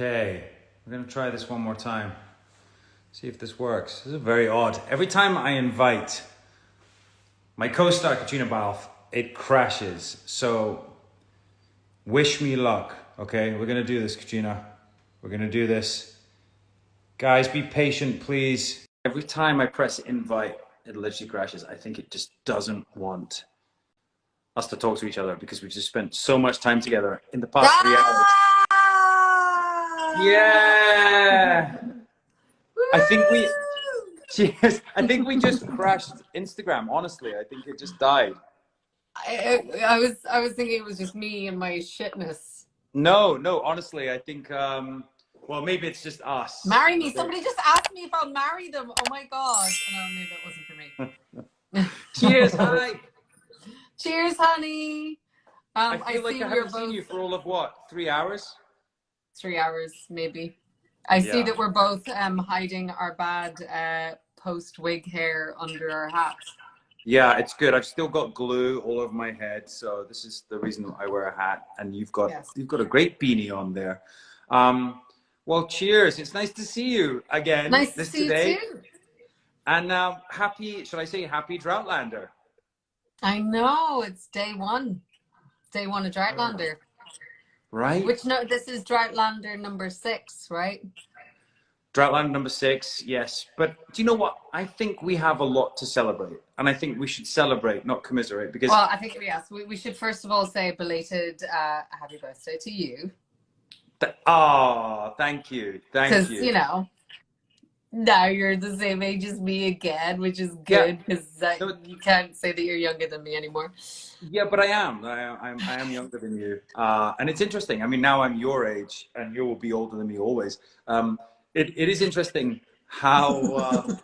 Okay, we're going to try this one more time. See if this works. This is very odd. Every time I invite my co-star, Caitriona Balfe, it crashes. So, wish me luck, okay? We're going to do this, Caitriona. We're going to do this. Guys, be patient, please. Every time I press invite, it literally crashes. I think it just doesn't want us to talk to each other because we've just spent so much time together in the past 3 hours. Yeah! I think we just crashed Instagram, honestly. I think it just died. I was thinking it was just me and my shitness. No, honestly, I think well, maybe it's just us. Marry me. Somebody just asked me if I'll marry them. Oh my god. No, maybe that wasn't for me. Cheers, hi. Cheers, honey. I feel like I haven't seen you for all of what, 3 hours? 3 hours, maybe. I see that we're both hiding our bad post-wig hair under our hats. Yeah, it's good. I've still got glue all over my head, so this is the reason I wear a hat. And you've got a great beanie on there. Well, cheers. It's nice to see you again. Nice to see you too. And should I say happy Droughtlander? I know, it's day one. Day one of Droughtlander. Right. This is Droughtlander number 6, right? Droughtlander number 6, yes. But do you know what? I think we have a lot to celebrate. And I think we should celebrate, not commiserate. Because well, I think, yes, we should first of all say belated happy birthday to you. Oh, thank you. Thank you. Because, you know, now you're the same age as me again, which is good because you can't say that you're younger than me anymore. Yeah, but I am. I am younger than you. And it's interesting. I mean, now I'm your age and you will be older than me always. It is interesting how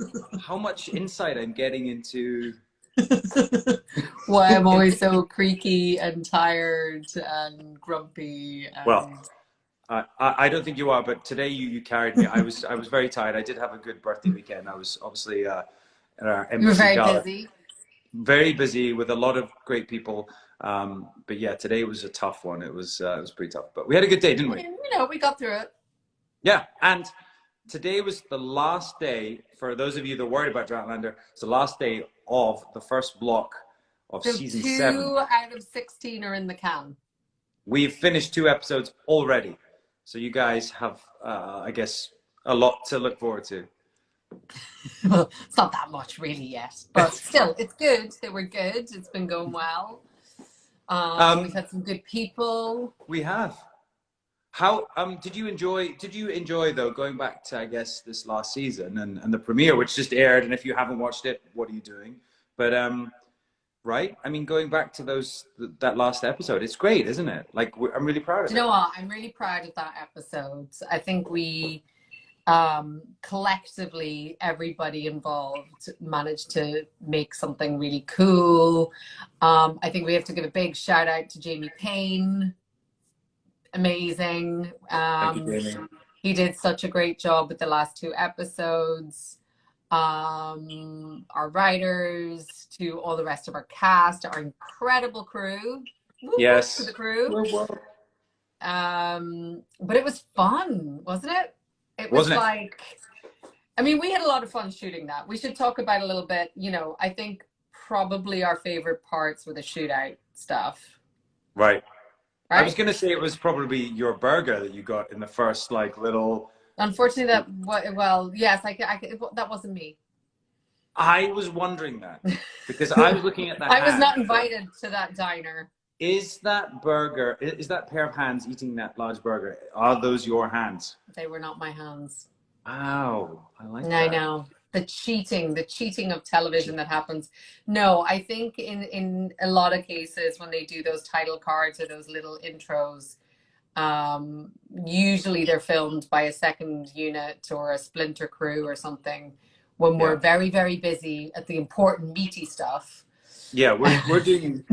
much insight I'm getting into why I'm always so creaky and tired and grumpy. And... Well, I don't think you are, but today you carried me. I was very tired. I did have a good birthday weekend. I was obviously at our embassy. You were very gala. busy. Very busy with a lot of great people. But yeah, today was a tough one. It was pretty tough, but we had a good day, didn't we? You know, we got through it. Yeah, and today was the last day, for those of you that are worried about Droughtlander, it's the last day of the first block of season 7. 2 out of 16 are in the can. We've finished 2 episodes already. So you guys have, I guess, a lot to look forward to. Well, it's not that much really yet, but still, it's good. They were good. It's been going well. We've had some good people. We have. How did you enjoy though going back to, I guess, this last season and the premiere, which just aired? And if you haven't watched it, what are you doing? But right, I mean, going back to that last episode, it's great, isn't it? Like, I'm really proud of it. You know what? I'm really proud of that episode. I think we collectively, everybody involved managed to make something really cool. I think we have to give a big shout out to Jamie Payne. Amazing. Thank you, Jamie. He did such a great job with the last 2 episodes. Our writers, to all the rest of our cast, our incredible crew. Yes. To the crew. But it was fun, wasn't it? It was like, I mean, we had a lot of fun shooting that. We should talk about a little bit, you know, I think probably our favorite parts were the shootout stuff. Right. I was going to say it was probably your burger that you got in the first, like, little... Unfortunately, yes, that wasn't me. I was wondering that because I was looking at that. I was not invited to that diner. Is that burger, is that pair of hands eating that large burger, are those your hands? They were not my hands. Wow, I like that. I know. The cheating of television that happens. No, I think in a lot of cases when they do those title cards or those little intros, usually they're filmed by a second unit or a splinter crew or something when we're very, very busy at the important meaty stuff. Yeah, we're doing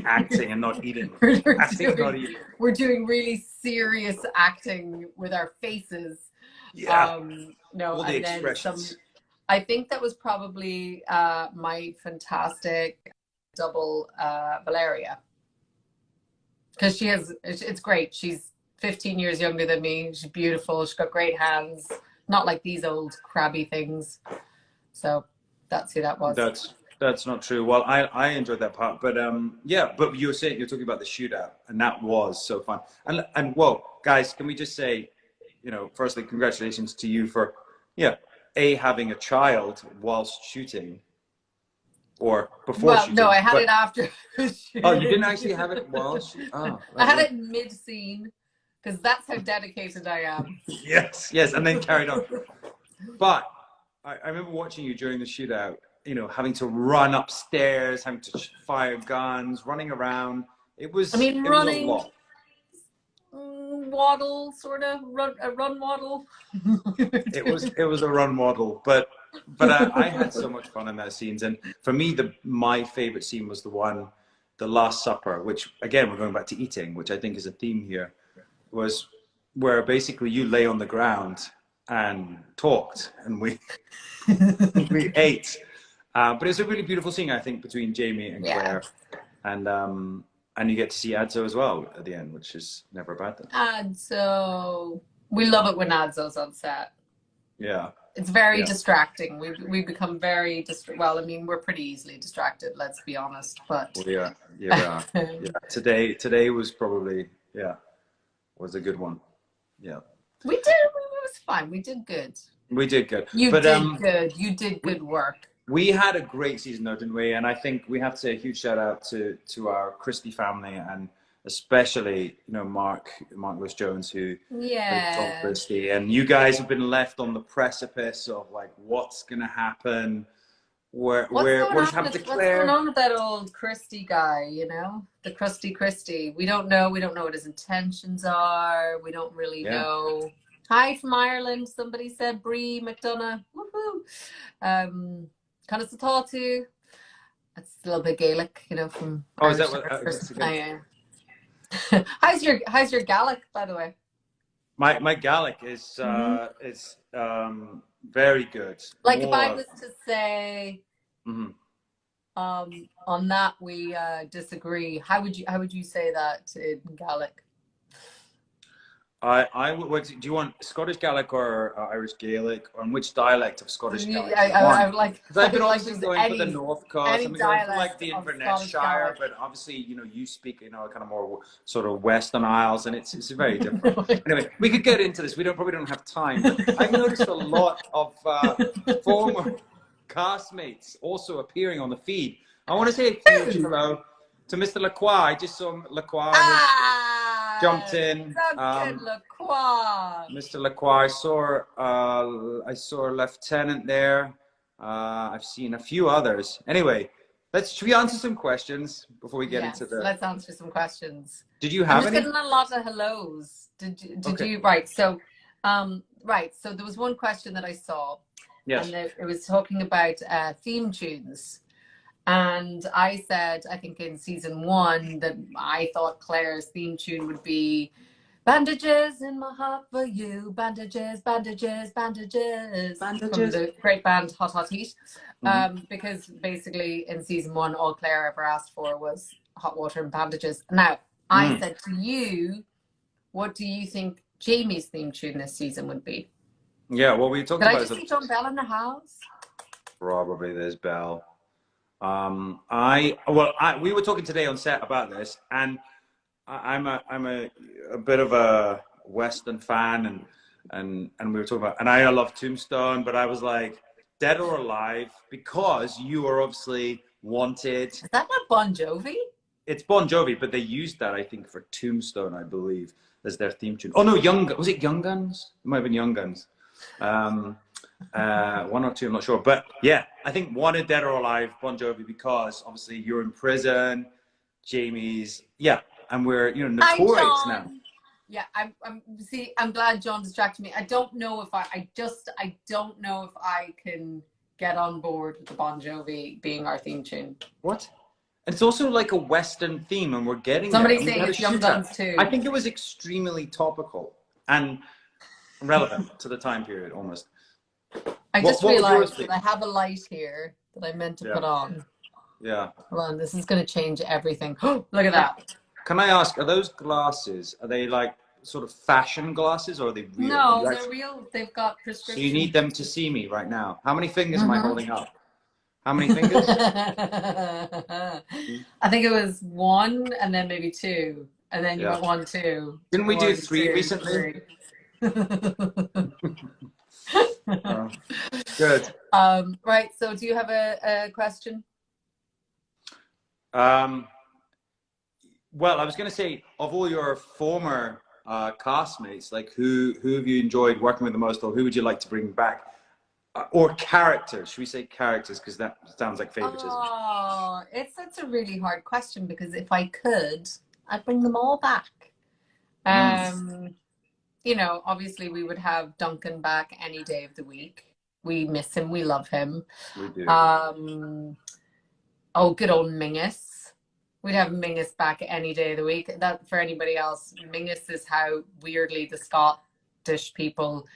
acting and not eating. We're doing really serious acting with our faces. Yeah. No, all the expressions. I think that was probably my fantastic double Valeria, because it's great. She's 15 years younger than me. She's beautiful. She's got great hands. Not like these old crabby things. So that's who that was. That's not true. Well, I enjoyed that part, but yeah. But you were saying you're talking about the shootout, and that was so fun. And whoa, guys, can we just say, you know, firstly, congratulations to you for having a child whilst shooting, or before shooting. No, I had it after. Oh, you didn't actually have it while shooting? Oh, I had it mid-scene, because that's how dedicated I am. Yes, and then carried on. But I remember watching you during the shootout, you know, having to run upstairs, having to fire guns, running around. It was, running, was a lot. Waddle, sort of, a run waddle. It was a run waddle, but I had so much fun in that scenes. And for me, my favorite scene was the Last Supper, which again, we're going back to eating, which I think is a theme here, was where basically you lay on the ground and talked, and we ate. But it's a really beautiful scene, I think, between Jamie and Claire, and you get to see Adzo as well at the end, which is never a bad thing. Adzo, we love it when Adzo's on set. Yeah, it's very distracting. We become very well. I mean, we're pretty easily distracted. Let's be honest. But well, yeah. Today was probably was a good one. Yeah, we did. It was fine. We did good. We did good. You did good. You did good work. We had a great season though, didn't we? And I think we have to say a huge shout out to our Christie family, and especially, you know, Mark Lewis Jones, who told Christie, and you guys have been left on the precipice of like, what's gonna happen? What's going on with that old Christie guy, you know? The crusty Christie. We don't know what his intentions are. We don't really know. Hi from Ireland, somebody said. Brie McDonough. Woohoo. Kind of Satatu. That's a little bit Gaelic, you know, from is that what I am. How's your Gaelic, by the way? My Gaelic is very good. Like, if I was to say on that we disagree, how would you say that in Gaelic? Do you want Scottish Gaelic or Irish Gaelic, or which dialect of Scottish Gaelic? Because I've been obviously going for the North Coast. I'm going for like the Inverness Shire, but obviously, you know, you speak, you know, kind of more sort of Western Isles, and it's very different. Anyway, we could get into this. We probably don't have time, but I've noticed a lot of former castmates also appearing on the feed. I want to say a huge hello to Mr. Lacroix. I just saw Lacroix. Jumped in. Lacroix. Mr. Lacroix. I saw a lieutenant there. I've seen a few others. Anyway, should we answer some questions before we get into the? Let's answer some questions. Did you have any? I'm just getting a lot of hellos. Did you? Right. So, So there was one question that I saw. Yes. And it was talking about theme tunes. And I said, I think in season 1, that I thought Claire's theme tune would be bandages in my heart for you, bandages, bandages, bandages, from the great band Hot Hot Heat. Because basically in season 1, all Claire ever asked for was hot water and bandages. Now, I said to you, what do you think Jamie's theme tune this season would be? Yeah, well, we talked about. Did I just see John Bell in the house? Probably there's Bell. We were talking today on set about this, and I'm a bit of a Western fan, and we were talking about, and I love Tombstone, but I was like, Dead or Alive, because you are obviously wanted. Is that not Bon Jovi? It's Bon Jovi, but they used that, I think, for Tombstone, I believe, as their theme tune. Oh no, was it Young Guns? It might have been Young Guns. One or two, I'm not sure, but yeah, I think Wanted, Dead or Alive, Bon Jovi, because obviously you're in prison, Jamie's, and we're, you know, notorious now. Yeah, I'm glad John distracted me. I don't know if I don't know if I can get on board with the Bon Jovi being our theme tune. What? And it's also like a Western theme, and we're getting somebody saying it's Young Guns too. I think it was extremely topical and relevant to the time period, almost. I just realized that I have a light here that I meant to put on. Yeah. Hold on, this is going to change everything. Look at that. Can I ask, are those glasses, are they like sort of fashion glasses, or are they real? No, they're real. They've got prescription. So you need them to see me right now. How many fingers am I holding up? How many fingers? I think it was 1 and then maybe 2. And then you went 1, 2. Didn't we do 3 2, recently? 3. Oh, good. Right. So do you have a question? Well, I was going to say, of all your former castmates, like who have you enjoyed working with the most, or who would you like to bring back? Or characters? Should we say characters? Because that sounds like favoritism. Oh, that's a really hard question, because if I could, I'd bring them all back. You know, obviously we would have Duncan back any day of the week. We miss him. We love him. We do. Oh, good old Mingus. We'd have Mingus back any day of the week. That, for anybody else, Mingus is how weirdly the Scottish people,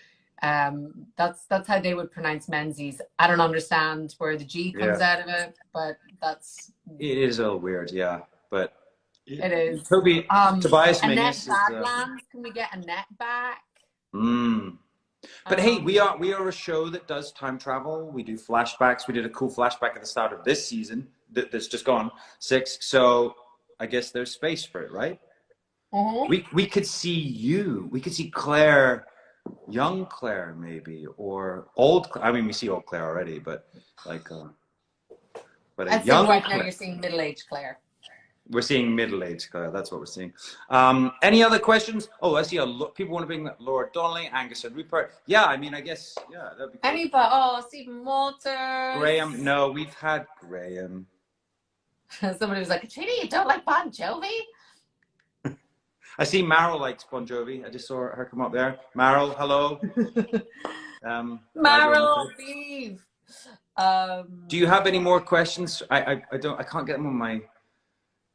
that's how they would pronounce Menzies. I don't understand where the G comes out of it, but that's... It is a little weird, yeah. But it is. Toby, Tobias Annette Mingus Badlands. Can we get Annette back? But hey, we are a show that does time travel. We do flashbacks. We did a cool flashback at the start of this season that's just gone, 6. So I guess there's space for it, right? We could see you. We could see Claire, young Claire maybe, or old. I mean, we see old Claire already, but like, but a young right Claire. now you're seeing middle-aged Claire. We're seeing middle-aged Claire. That's what we're seeing. Any other questions? Oh, I see people want to bring Laura Donnelly, Angus and Rupert. Yeah, I mean, I guess, yeah, that'd be cool. Anybody? Oh, Stephen Walters. Graham. No, we've had Graham. Somebody was like, Katrina, you don't like Bon Jovi? I see Meryl likes Bon Jovi. I just saw her come up there. Meryl, hello. Meryl, Steve. Do you have any more questions? I can't get them on my...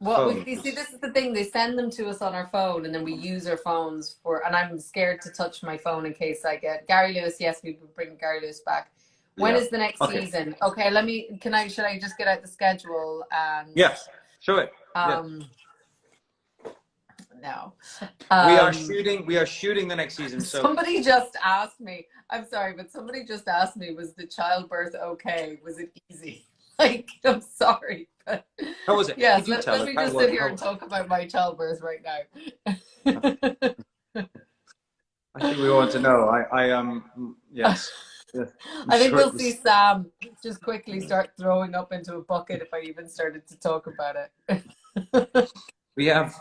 Well, you see, this is the thing. They send them to us on our phone, and then we use our phones for. And I'm scared to touch my phone in case I get Gary Lewis. Yes, we will bring Gary Lewis back. When is the next season? Okay, should I just get out the schedule? And yes, show it. No. We are shooting the next season. So somebody just asked me. I'm sorry, but somebody just asked me, was the childbirth okay? Was it easy? Like, I'm sorry, but how was it? Yes, let me just sit here and talk about my childbirth right now. I think we want to know. Yes. I think we'll see Sam just quickly start throwing up into a bucket if I even started to talk about it. We have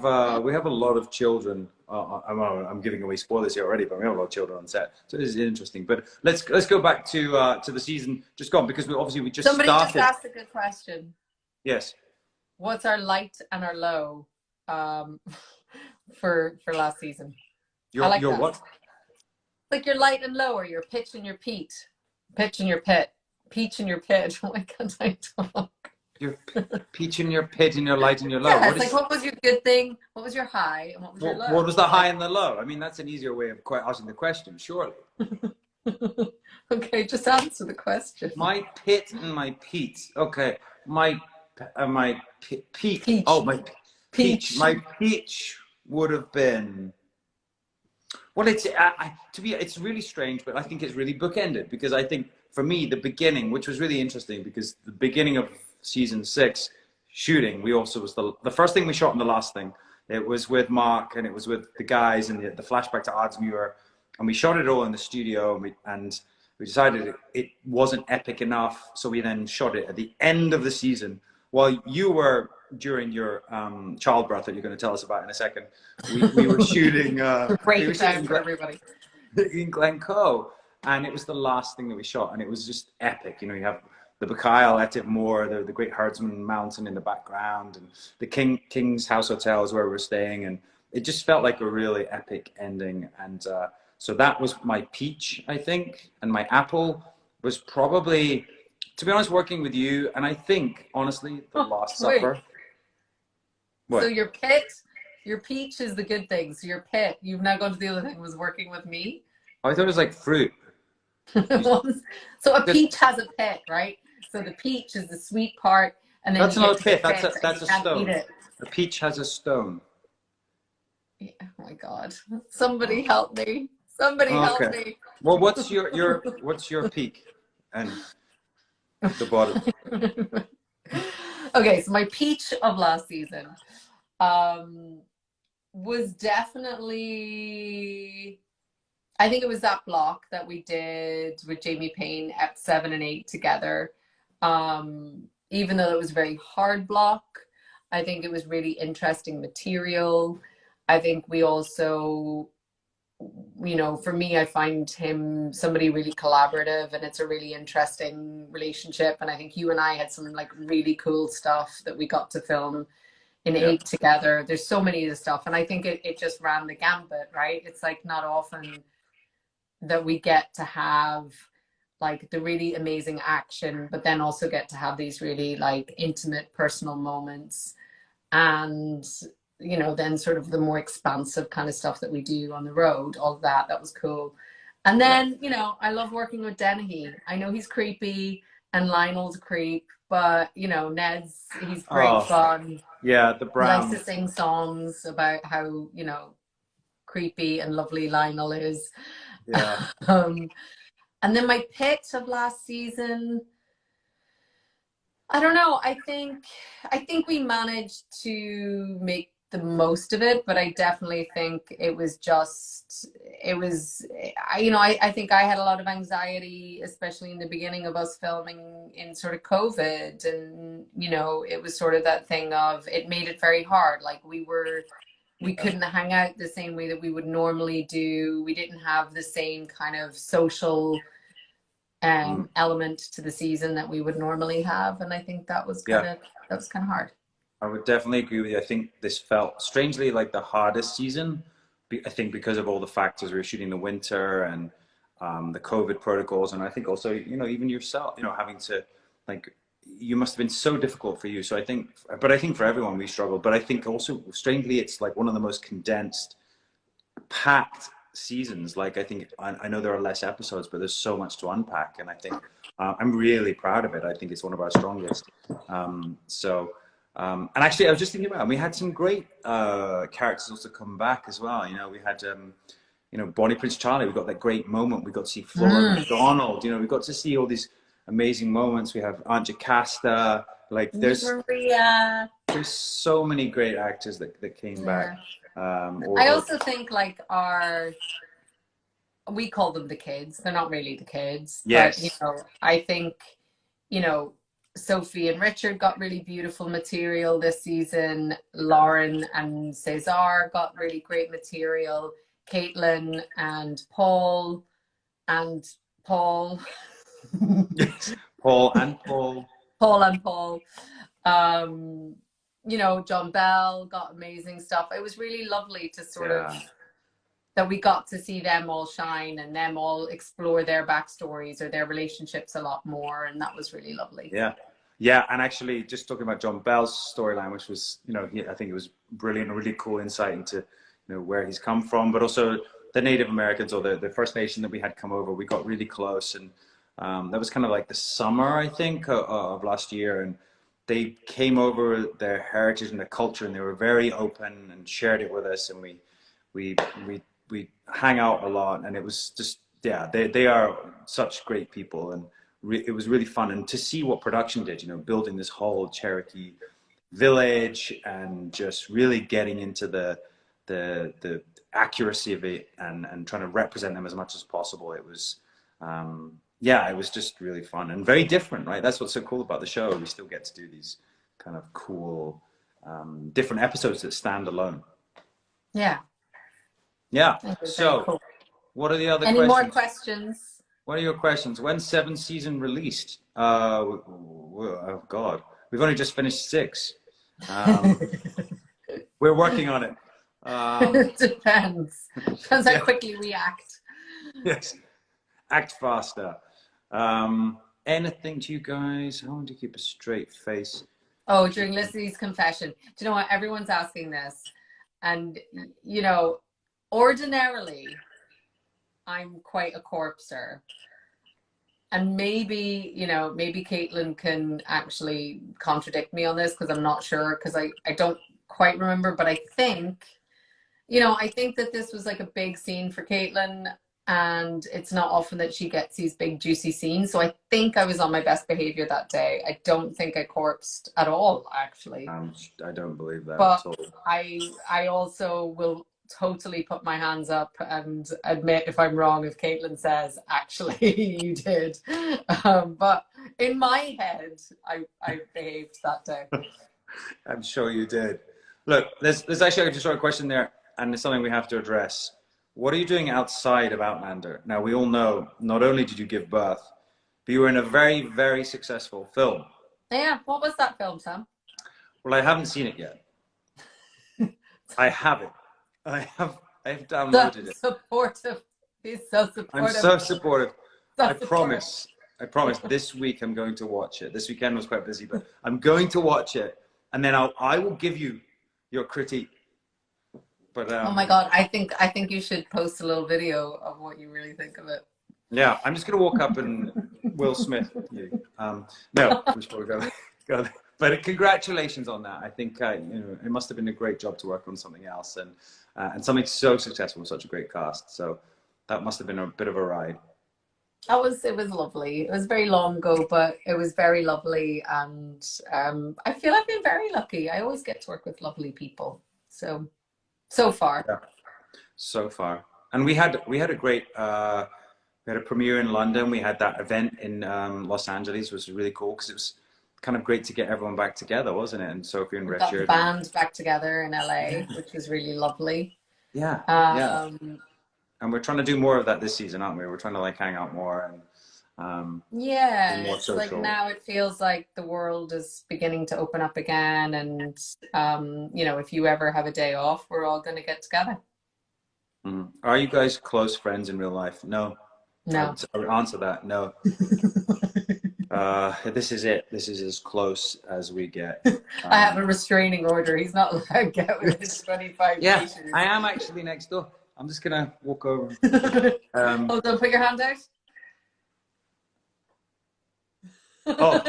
a lot of children. I'm giving away spoilers here already, but we have a lot of children on set, so this is interesting. But let's go back to the season just gone, because we just somebody started. just asked a good question. Yes. What's our light and our low for last season? Your what? Like your light and low, or your pitch and your peat, pitch and your pit, peach and your pit. Why can't I talk? Your peach in your pit and your light and your low. Yeah, what was your good thing? What was your high? And what was your low? What was the high and the low? I mean, that's an easier way of asking the question, surely. Okay, just answer the question. My pit and my peat. Okay, my peat. Peach. Oh, my peach. My peach would have been. Well, it's really strange, but I think it's really bookended, because I think for me the beginning, which was really interesting, because the beginning of season 6 shooting, we also was the first thing we shot and the last thing. It was with Mark, and it was with the guys, and the flashback to Ardsmuir, and we shot it all in the studio, and we decided it wasn't epic enough, so we then shot it at the end of the season while you were during your childbirth that you're going to tell us about in a second. We were shooting great time for everybody in Glencoe, and it was the last thing that we shot, and it was just epic. You know, you have the Buckyle, Ettive Moor, the Great Herdsman Mountain in the background, and the King's House Hotel is where we were staying, and it just felt like a really epic ending. And so that was my peach, I think, and my apple was probably, to be honest, working with you, and I think, honestly, the Last Supper. What? So your peach is the good thing. So your pit, you've now gone to the other thing, was working with me. Oh, I thought it was like fruit. So a peach has a pit, right? So the peach is the sweet part, and then that's not a pit. That's a stone. Eat it. A peach has a stone. Yeah, oh my God. Somebody help me. Somebody help Okay. me. Well, what's your peak and the bottom? Okay, so my peach of last season was definitely, I think it was that block that we did with Jamie Payne at 7 and 8 together. Even though it was a very hard block, I think it was really interesting material. I think we also, you know, for me, I find him somebody really collaborative, and it's a really interesting relationship. And I think you and I had some like really cool stuff that we got to film in Yeah. 8 together. There's so many of the stuff, and I think it just ran the gambit, right? It's like not often that we get to have like the really amazing action, but then also get to have these really like intimate personal moments. And you know, then sort of the more expansive kind of stuff that we do on the road, all of that was cool. And then, you know, I love working with Dennehy. I know he's creepy and Lionel's a creep, but you know, he's great fun. Yeah, the He likes brown. to sing songs about how, you know, creepy and lovely Lionel is. Yeah. And then my pitch of last season, I don't know. I think we managed to make the most of it, but I definitely think it was, you know, I think I had a lot of anxiety, especially in the beginning of us filming in sort of COVID. And, you know, it was sort of that thing of, it made it very hard. Like we couldn't hang out the same way that we would normally do. We didn't have the same kind of social element to the season that we would normally have, and I think that was kind of hard. I would definitely agree with you. I think this felt strangely like the hardest season. I think because of all the factors. We were shooting the winter and the COVID protocols, and I think also, you know, even yourself, you know, having to like, you must have been so difficult for you. So I think for everyone we struggled. But I think also strangely, it's like one of the most condensed, packed seasons. Like I know there are less episodes, but there's so much to unpack, and I think I'm really proud of it. I think it's one of our strongest. And actually, I was just thinking about it, we had some great characters also come back as well. You know, we had you know, Bonnie Prince Charlie. We got that great moment. We got to see Flora McDonald. You know, we got to see all these amazing moments. We have Aunt Jocasta. Like there's so many great actors that came back. I also think like we call them the kids. They're not really the kids. Yes. But, you know, I think, you know, Sophie and Richard got really beautiful material this season. Lauren and Cesar got really great material. Caitlin and Paul. Yes. Paul and Paul. You know, John Bell got amazing stuff. It was really lovely to sort of, that we got to see them all shine and them all explore their backstories or their relationships a lot more. And that was really lovely. Yeah. Yeah. And actually just talking about John Bell's storyline, which was, you know, I think it was brilliant, a really cool insight into, you know, where he's come from, but also the Native Americans or the First Nation that we had come over. We got really close, and that was kind of like the summer, I think, of last year. And they came over their heritage and their culture, and they were very open and shared it with us. And we hang out a lot, and it was just, yeah, they are such great people, and it was really fun. And to see what production did, you know, building this whole Cherokee village and just really getting into the accuracy of it and trying to represent them as much as possible. It was, yeah, it was just really fun and very different, right? That's what's so cool about the show. We still get to do these kind of cool, different episodes that stand alone. Yeah. Yeah. So, cool. What are the other questions? Any more questions? What are your questions? When's 7th season released? Oh God, we've only just finished 6. We're working on it. It depends. Depends how quickly we act. Yes. Act faster. Anything to you guys? I want to keep a straight face. Oh, during Lizzie's confession. Do you know what? Everyone's asking this. And, you know, ordinarily, I'm quite a corpser. And maybe, you know, maybe Caitlin can actually contradict me on this, because I'm not sure, because I don't quite remember, but I think You know, I think that this was like a big scene for Caitlin, and it's not often that she gets these big juicy scenes. So I think I was on my best behavior that day. I don't think I corpsed at all, actually. I don't believe that But at all. I also will totally put my hands up and admit if I'm wrong if Caitlin says actually you did. But in my head, I behaved that day. I'm sure you did. Look, there's actually just a question there, and it's something we have to address. What are you doing outside of Outlander? Now, we all know not only did you give birth, but you were in a very, very successful film. Yeah, what was that film, Sam? Well, I haven't seen it yet. I have it. I've downloaded it. Supportive. He's so supportive. I'm so supportive. So I promise this week I'm going to watch it. This weekend was quite busy, but I'm going to watch it, and then I will give you your critique. But oh my God, I think you should post a little video of what you really think of it. Yeah, I'm just gonna walk up and Will Smith you. No, we should probably go there. But congratulations on that. I think you know, it must have been a great job to work on something else and something so successful with such a great cast. So that must have been a bit of a ride. It was lovely. It was very long ago, but it was very lovely, and I feel I've been very lucky. I always get to work with lovely people. So far. Yeah. So far. And we had a great we had a premiere in London. We had that event in Los Angeles, which was really cool because it was kind of great to get everyone back together, wasn't it? And Sophie and Richard. Got the band back together in LA, which was really lovely. Yeah. Yeah. And we're trying to do more of that this season, aren't we? We're trying to like hang out more and yeah, more it's social. like now it feels like the world is beginning to open up again, and you know, if you ever have a day off, we're all going to get together. Mm-hmm. Are you guys close friends in real life? No. No. I would answer that. No. This is it. This is as close as we get. I have a restraining order. He's not allowed to get with his 25 yeah, patients. I am actually next door. I'm just gonna walk over. Hold on, put your hand out. Oh,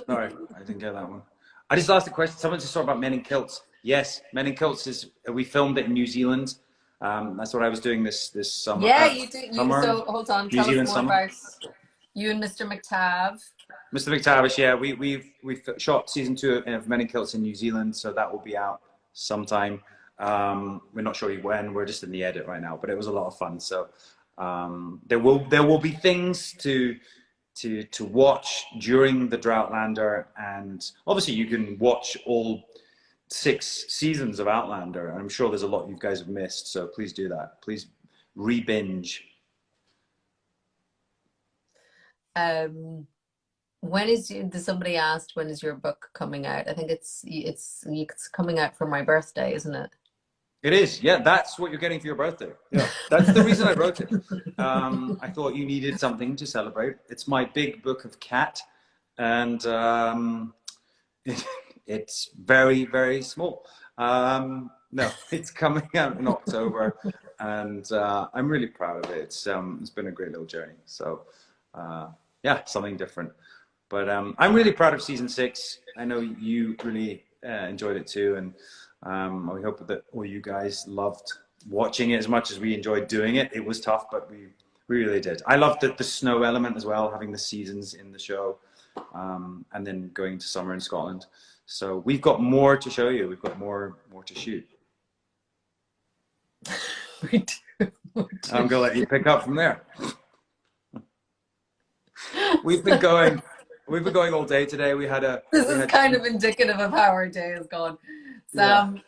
sorry, I didn't get that one. I just asked a question. Someone just talked about Men in Kilts. Yes, Men in Kilts is. We filmed it in New Zealand. That's what I was doing this summer. Yeah, you do. So hold on. New Zealand tell us more summer. about you and Mr. McTav. Mr. McTavish, yeah, we've shot season 2 of Men in Kilts in New Zealand, so that will be out sometime. We're not sure when. We're just in the edit right now, but it was a lot of fun. So there will be things to watch during the Droughtlander, and obviously you can watch all 6 seasons of Outlander. I'm sure there's a lot you guys have missed, so please do that. Please re-binge. When is somebody asked when is your book coming out? I think it's coming out for my birthday, isn't it? It is, yeah. That's what you're getting for your birthday. Yeah, that's the reason I wrote it. I thought you needed something to celebrate. It's my big book of CAT, and it's very, very small. No, it's coming out in October, and I'm really proud of it. It's been a great little journey. So yeah, something different. But I'm really proud of season 6. I know you really enjoyed it too, and we hope that all you guys loved watching it as much as we enjoyed doing it. It was tough, but we really did. I loved the snow element as well, having the seasons in the show, and then going to summer in Scotland. So we've got more to show you. We've got more to shoot. We do. I'm gonna let you pick up from there. We've been going all day today. This is kind of indicative of how our day has gone. Sam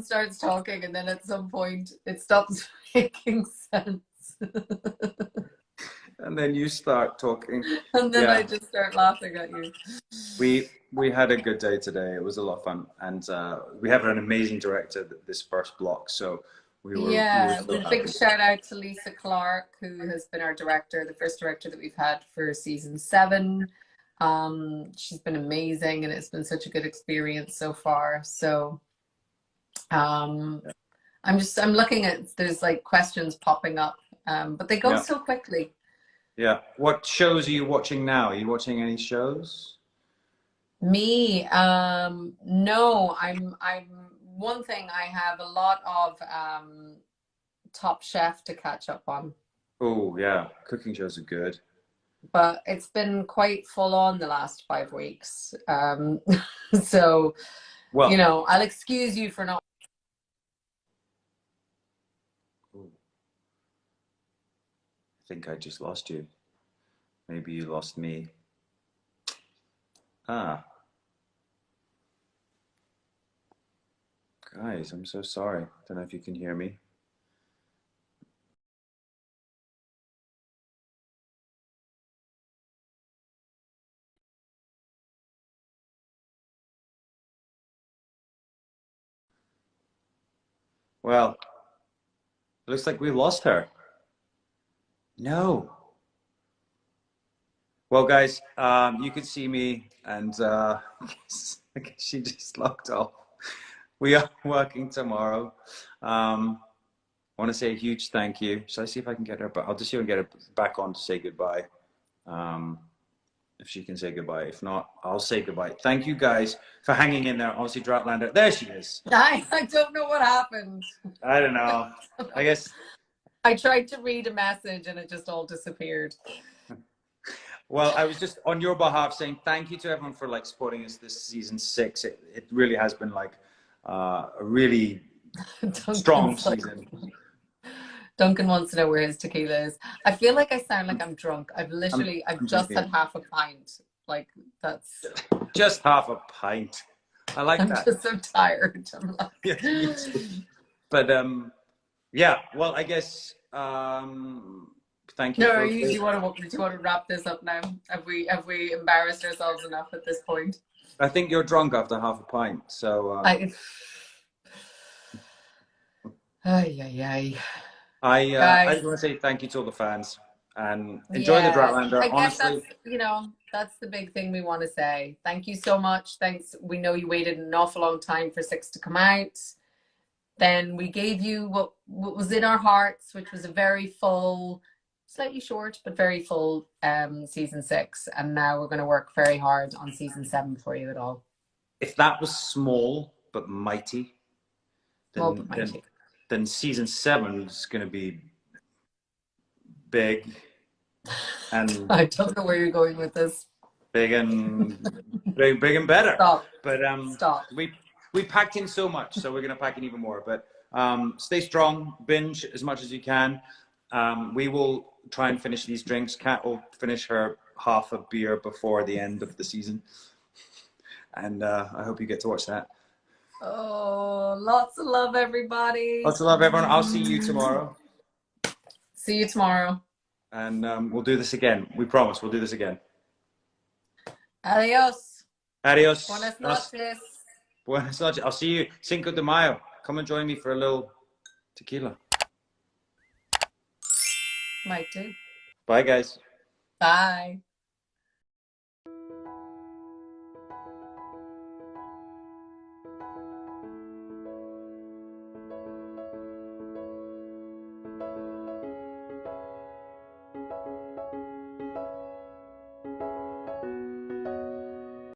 starts talking, and then at some point it stops making sense. And then you start talking. And then I just start laughing at you. We had a good day today. It was a lot of fun, and we have an amazing director this first block. So we were a big shout out to Lisa Clark, who has been our director, the first director that we've had for season 7. She's been amazing, and it's been such a good experience so far. So I'm looking at, there's like questions popping up, but they go so quickly. Yeah. What shows are you watching now? Are you watching any shows? Me, no, I'm one thing, I have a lot of Top Chef to catch up on. Oh yeah, cooking shows are good. But it's been quite full on the last 5 weeks. So, Well, you know, I'll excuse you for not. ooh, I think I just lost you. Maybe you lost me. Ah, guys, I'm so sorry. Don't know if you can hear me. Well, looks like we lost her. No. Well, guys, you could see me, and I guess she just locked off. We are working tomorrow. I want to say a huge thank you. Shall I see if I can get her? But I'll just see if I can get her back on to say goodbye. If she can say goodbye. If not, I'll say goodbye. Thank you guys for hanging in there. Obviously, Outlander. There she is. I don't know what happened. I don't know. I guess. I tried to read a message and it just all disappeared. Well, I was just on your behalf saying thank you to everyone for like supporting us this season 6. It really has been like a really strong season. Duncan wants to know where his tequila is. I feel like I sound like I'm drunk. I've just had half a pint. Like that's just half a pint. I like that. I'm just so tired. I'm like... Yeah, but yeah. Well, I guess thank you. No, do you want to wrap this up now? Have we embarrassed ourselves enough at this point? I think you're drunk after half a pint. So I just want to say thank you to all the fans and enjoy the Outlander. I guess honestly, that's the big thing we want to say. Thank you so much. Thanks. We know you waited an awful long time for 6 to come out. Then we gave you what was in our hearts, which was a very full, slightly short, but very full season 6. And now we're going to work very hard on season 7 for you at all. If that was small but mighty, then season 7 is going to be big. And I don't know where you're going with this. Big and better. Stop. But Stop. We packed in so much, so we're going to pack in even more. But stay strong, binge as much as you can. We will try and finish these drinks. Kat will finish her half a beer before the end of the season. And I hope you get to watch that. Oh, lots of love, everybody. Lots of love, everyone. I'll see you tomorrow. See you tomorrow. And we'll do this again. We promise we'll do this again. Adios. Adios. Buenas noches. Buenas noches. I'll see you Cinco de Mayo. Come and join me for a little tequila. Might do. Bye, guys. Bye.